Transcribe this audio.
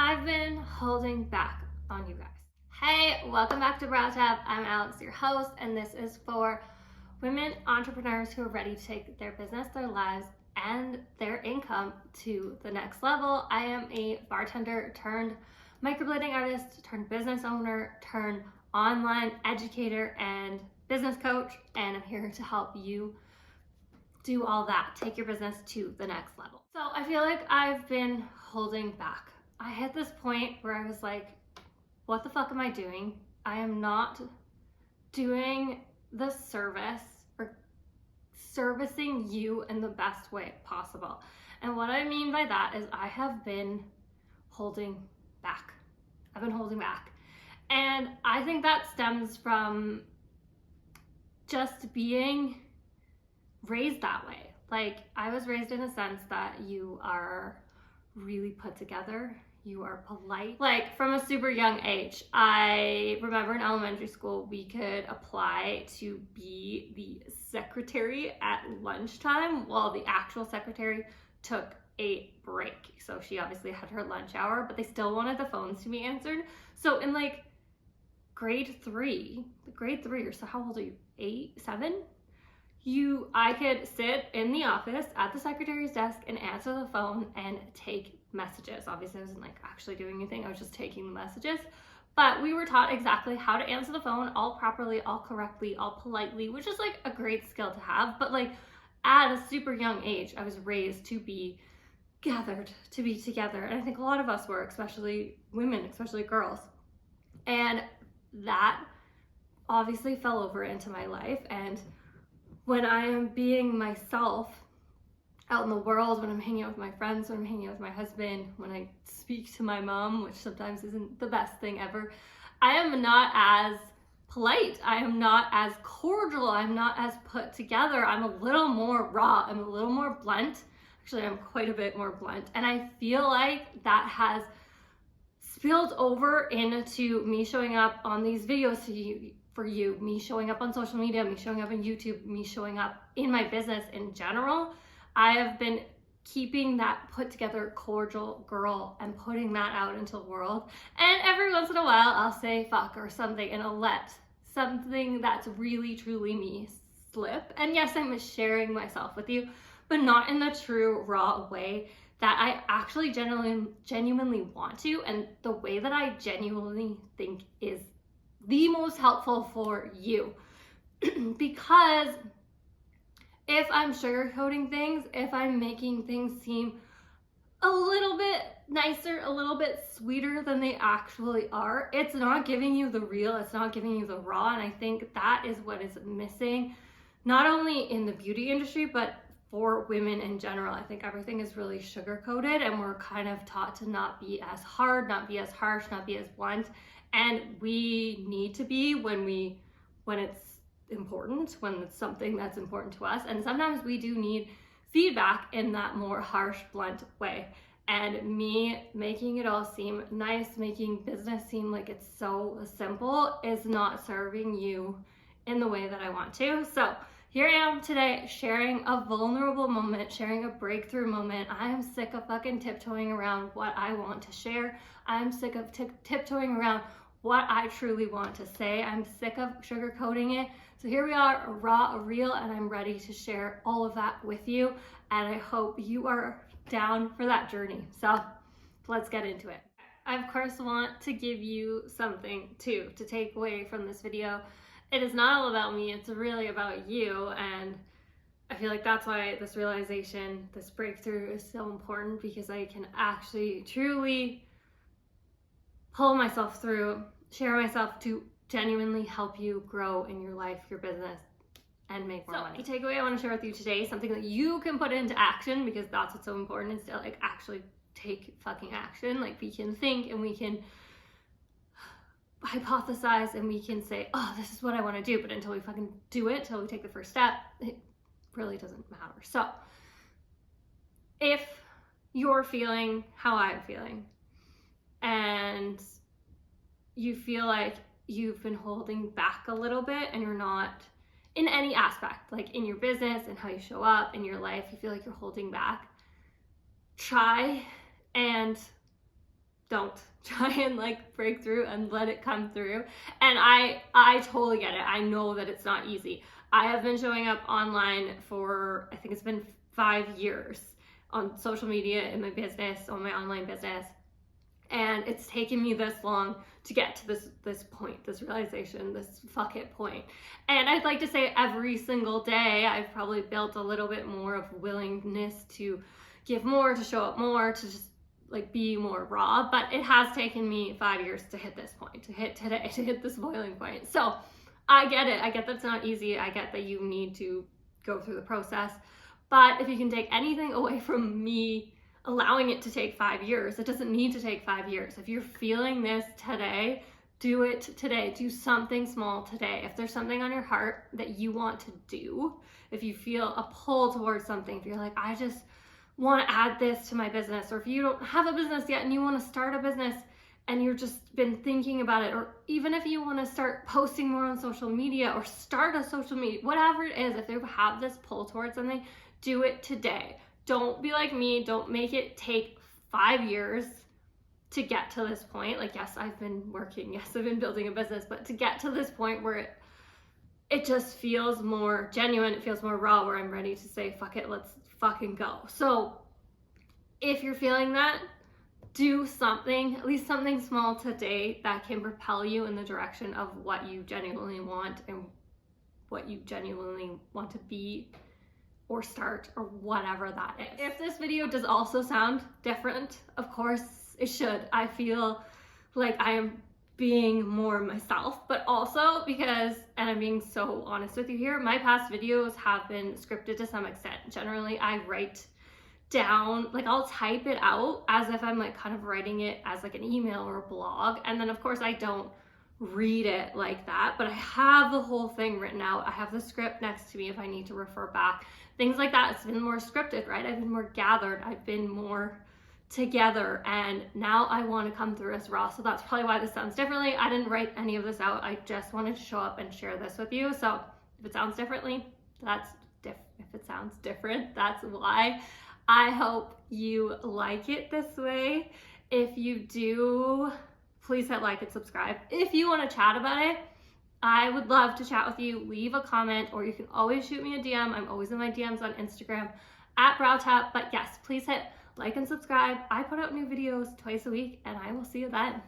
I've been holding back on you guys. Hey, welcome back to Brow Tab. I'm Alex, your host, and this is for women entrepreneurs who are ready to take their business, their lives, and their income to the next level. I am a bartender turned microblading artist, turned business owner, turned online educator and business coach, and I'm here to help you do all that, take your business to the next level. So I feel like I've been holding back. I hit this point where I was like, what the fuck am I doing? I am not doing the service or servicing you in the best way possible. And what I mean by that is I have been holding back. I've been holding back. And I think that stems from just being raised that way. Like, I was raised in a sense that you are really put together, you are polite. Like, from a super young age, I remember in elementary school we could apply to be the secretary at lunchtime while the actual secretary took a break. So she obviously had her lunch hour, but they still wanted the phones to be answered. So in like grade three, or so, how old are you? 8, 7? I could sit in the office at the secretary's desk and answer the phone and take messages. Obviously, I wasn't like actually doing anything. I was just taking the messages. But we were taught exactly how to answer the phone, all properly, all correctly, all politely, which is like a great skill to have. But like at a super young age, I was raised to be gathered, to be together. And I think a lot of us were, especially women, especially girls. And that obviously fell over into my life. And when I am being myself out in the world, when I'm hanging out with my friends, when I'm hanging out with my husband, when I speak to my mom, which sometimes isn't the best thing ever, I am not as polite. I am not as cordial. I'm not as put together. I'm a little more raw. I'm a little more blunt. Actually, I'm quite a bit more blunt. And I feel like that has spilled over into me showing up on these videos for you, me showing up on social media, me showing up on YouTube, me showing up in my business in general. I have been keeping that put together cordial girl and putting that out into the world. And every once in a while I'll say fuck or something and I'll let something that's really truly me slip. And yes, I'm sharing myself with you, but not in the true raw way that I actually genuinely want to, and the way that I genuinely think is the most helpful for you. Because if I'm sugarcoating things, if I'm making things seem a little bit nicer, a little bit sweeter than they actually are, it's not giving you the real, it's not giving you the raw. And I think that is what is missing, not only in the beauty industry, but for women in general. I think everything is really sugar-coated and we're kind of taught to not be as hard, not be as harsh, not be as blunt. And we need to be when it's important, when it's something that's important to us. And sometimes we do need feedback in that more harsh, blunt way. And me making it all seem nice, making business seem like it's so simple is not serving you in the way that I want to. So here I am today sharing a vulnerable moment, sharing a breakthrough moment. I am sick of fucking tiptoeing around what I want to share. I'm sick of tiptoeing around what I truly want to say. I'm sick of sugarcoating it. So here we are, a raw, a real, and I'm ready to share all of that with you. And I hope you are down for that journey. So let's get into it. I of course want to give you something too to take away from this video. It is not all about me, it's really about you. And I feel like that's why this realization, this breakthrough is so important, because I can actually truly pull myself through, share myself to genuinely help you grow in your life, your business, and make more money. The takeaway I want to share with you today is something that you can put into action, because that's what's so important, is to like actually take fucking action. Like, we can think and we can hypothesize and we can say, oh, this is what I want to do, but until we fucking do it, until we take the first step, it really doesn't matter. So if you're feeling how I'm feeling and you feel like you've been holding back a little bit and you're not in any aspect, like in your business and how you show up in your life, you feel like you're holding back, try and don't try and like break through and let it come through. And I totally get it. I know that it's not easy. I have been showing up online for, I think it's been 5 years on social media, in my business, on my online business. And it's taken me this long to get to this point, this realization, this fuck it point. And I'd like to say every single day I've probably built a little bit more of willingness to give more, to show up more, to just like be more raw. But it has taken me 5 years to hit this point, to hit today, to hit this boiling point. So I get it. I get that it's not easy. I get that you need to go through the process. But if you can take anything away from me allowing it to take 5 years, it doesn't need to take 5 years. If you're feeling this today, do it today. Do something small today. If there's something on your heart that you want to do, if you feel a pull towards something, if you're like, I just want to add this to my business, or if you don't have a business yet and you want to start a business and you've just been thinking about it, or even if you want to start posting more on social media or start a social media, whatever it is, if you have this pull towards something, do it today. Don't be like me. Don't make it take 5 years to get to this point. Like, yes, I've been working. Yes, I've been building a business, but to get to this point where it just feels more genuine, it feels more raw, where I'm ready to say, fuck it, let's fucking go. So if you're feeling that, do something, at least something small today that can propel you in the direction of what you genuinely want and what you genuinely want to be or start, or whatever that is. If this video does also sound different, of course it should. I feel like I am being more myself, but also because, and I'm being so honest with you here, my past videos have been scripted to some extent. Generally, I write down, like I'll type it out as if I'm like kind of writing it as like an email or a blog. And then of course I don't read it like that, but I have the whole thing written out. I have the script next to me if I need to refer back. Things like that. It's been more scripted, right? I've been more gathered. I've been more together, and now I want to come through as raw. So that's probably why this sounds differently. I didn't write any of this out. I just wanted to show up and share this with you. So if it sounds differently, if it sounds different, that's why. I hope you like it this way. If you do, please hit like and subscribe. If you want to chat about it, I would love to chat with you. Leave a comment, or you can always shoot me a DM. I'm always in my DMs on Instagram @BrowTap. But yes, please hit like and subscribe. I put out new videos twice a week, and I will see you then.